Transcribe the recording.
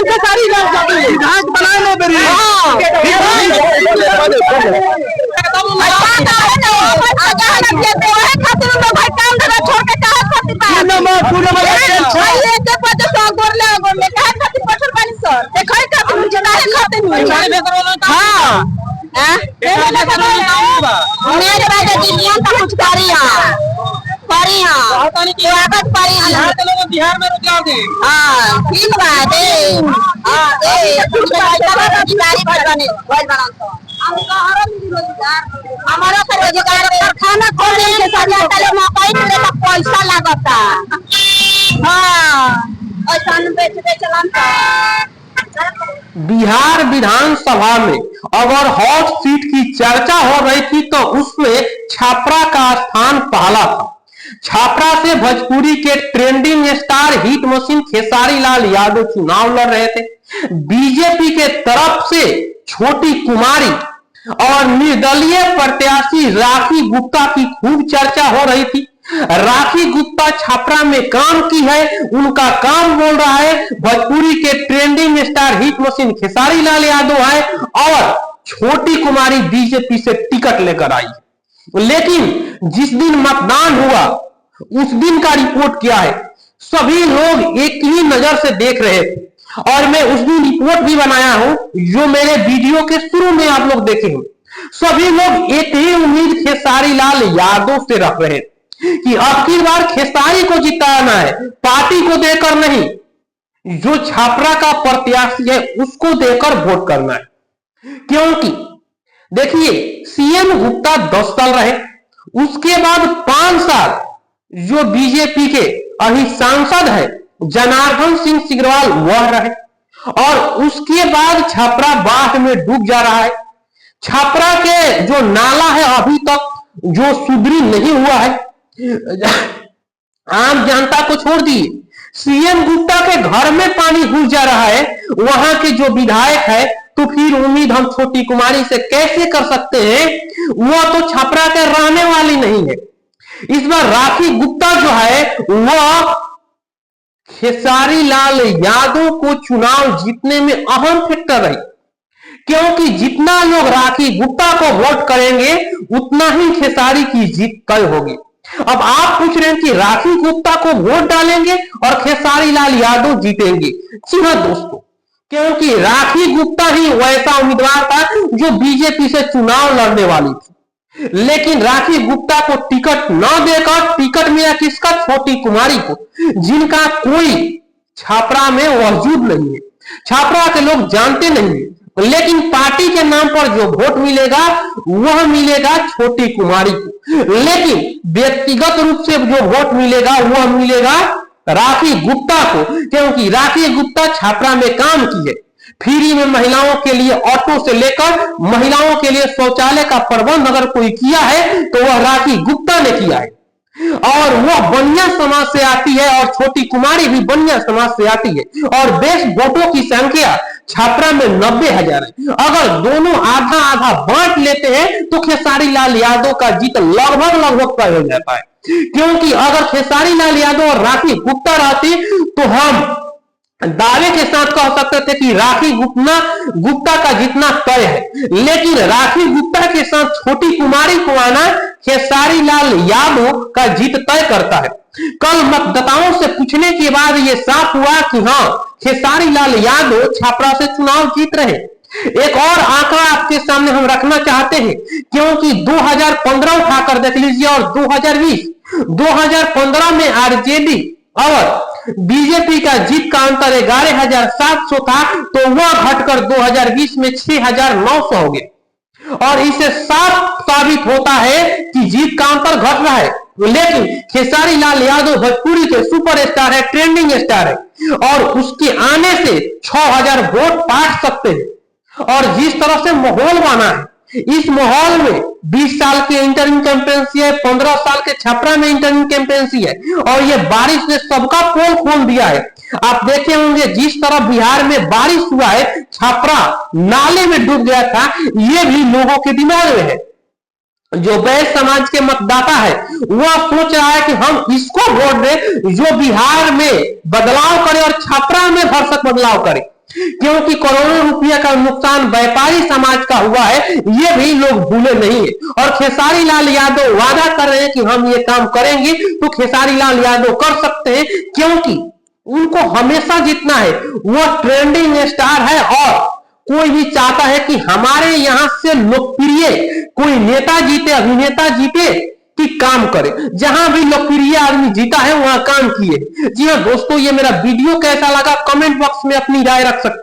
खेसारी लाल यादव विधायक बनाने पर बिहार में रुक जाओगे। ठीक बात हमारा रोजगार खाना खोलने के मौका ही मिलेगा, पैसा लगता। बिहार विधानसभा में अगर हॉट सीट की चर्चा हो रही थी तो उसमें छापरा का स्थान पहला था। छापरा से भोजपुरी के trending star hit machine Khesari Lal Yadav चुनाव लड़ रहे थे। बीजेपी के तरफ से छोटी कुमारी और निर्दलीय प्रत्याशी राखी गुप्ता की खूब चर्चा हो रही थी। राखी गुप्ता छापरा में काम की है, उनका काम बोल रहा है। भोजपुरी के trending star hit machine Khesari Lal Yadav है और छोटी कुमारी बीजेपी से टिकट लेकर आई। लेकिन जिस दिन मतदान हुआ उस दिन का रिपोर्ट क्या है, सभी लोग एक ही नजर से देख रहे थे और मैं उस दिन रिपोर्ट भी बनाया हूं जो मेरे वीडियो के शुरू में आप लोग देखे हैं। सभी लोग एक ही उम्मीद खेसारी लाल यादव से रख रहे थे कि आखिर बार खेसारी को जिताना है, पार्टी को देकर नहीं, जो छापरा का प्रत्याशी है उसको देकर वोट करना है। क्योंकि देखिए सीएम गुप्ता 10 साल रहे, उसके बाद 5 साल जो बीजेपी के अभी सांसद है जनार्दन सिंह सिग्रीवाल वह रहे और उसके बाद छापरा बाढ़ में डूब जा रहा है। छापरा के जो नाला है अभी तक जो सुदृढ़ नहीं हुआ है। आम जनता को छोड़ दिए, सीएम गुप्ता के घर में पानी घुस जा रहा है। वहां के जो विधायक है तो फिर उम्मीद हम छोटी कुमारी से कैसे कर सकते हैं, वो तो छपरा के रहने वाली नहीं है। इस बार राखी गुप्ता जो है वह खेसारी लाल यादव को चुनाव जीतने में अहम फैक्टर रही, क्योंकि जितना लोग राखी गुप्ता को वोट करेंगे उतना ही खेसारी की जीत तय होगी। अब आप पूछ रहे हैं कि राखी गुप्ता को वोट डालेंगे और खेसारी लाल यादव जीतेंगे। जी हाँ दोस्तों, क्योंकि राखी गुप्ता ही वैसा उम्मीदवार था जो बीजेपी से चुनाव लड़ने वाली थी, लेकिन राखी गुप्ता को टिकट न देकर टिकट मिला किसका, छोटी कुमारी को, जिनका कोई छापरा में वजूद नहीं है, छापरा के लोग जानते नहीं है। लेकिन पार्टी के नाम पर जो वोट मिलेगा वह मिलेगा छोटी कुमारी को, लेकिन व्यक्तिगत रूप से जो वोट मिलेगा वह मिलेगा राखी गुप्ता को, क्योंकि राखी गुप्ता छापरा में काम की है। फ्री में महिलाओं के लिए ऑटो से लेकर महिलाओं के लिए शौचालय का प्रबंध अगर कोई किया है तो वह राखी गुप्ता ने किया है और वह बनिया समाज से आती है और छोटी कुमारी भी बनिया समाज से आती है और बेस्ट वोटों की संख्या छापरा में 90,000 है। अगर दोनों आधा आधा बांट लेते हैं तो खेसारी लाल यादव का जीत लगभग तय हो जाता है, क्योंकि अगर खेसारी लाल यादव और राखी गुप्ता रहती तो हम दावे के साथ कह सकते थे कि राखी गुप्ता का जीतना तय है, लेकिन राखी गुप्ता के साथ छोटी कुमारी को आना खेसारी लाल यादव का जीत तय करता है। कल मतदाताओं से पूछने के बाद यह साफ हुआ कि हाँ, खेसारी लाल यादव छापरा से चुनाव जीत रहे। एक और आंकड़ा आपके सामने हम रखना चाहते हैं, क्योंकि 2015 उठाकर देख लीजिए और 2015 में आरजेडी और बीजेपी का जीत का अंतर 11,700 था, तो वह घटकर 2020 में 6,900 हो गया और इससे साफ साबित होता है कि जीत का अंतर घट रहा है। लेकिन खेसारी लाल यादव भोजपुरी के सुपरस्टार है, ट्रेंडिंग स्टार है और उसके आने से 6,000 वोट पाट सकते हैं। और जिस तरह से माहौल बना है, इस माहौल में 20 साल की इंटरिम कैंपेन्सी है, 15 साल के छपरा में इंटरिम कैंपेन्सी है और ये बारिश ने सबका पोल खोल दिया है। आप देखे होंगे जिस तरह बिहार में बारिश हुआ है, छपरा नाले में डूब गया था, ये भी लोगों के दिमाग में है। जो बैस समाज के मतदाता है वह सोच रहा है कि हम इसको वोट दें जो बिहार में बदलाव करे और छपरा में भरसक बदलाव करे। क्योंकि करोड़ों रुपया का नुकसान व्यापारी समाज का हुआ है, ये भी लोग भूले नहीं है। और खेसारी लाल यादव वादा कर रहे हैं कि हम ये काम करेंगे, तो खेसारी लाल यादव कर सकते हैं, क्योंकि उनको हमेशा जीतना है। वो ट्रेंडिंग स्टार है और कोई भी चाहता है कि हमारे यहां से लोकप्रिय कोई नेता जीते, अभिनेता जीते कि काम करे। जहां भी लोकप्रिय आदमी जीता है वहां काम किए। जी हां दोस्तों, ये मेरा वीडियो कैसा लगा कमेंट बॉक्स में अपनी राय रख सकते हैं।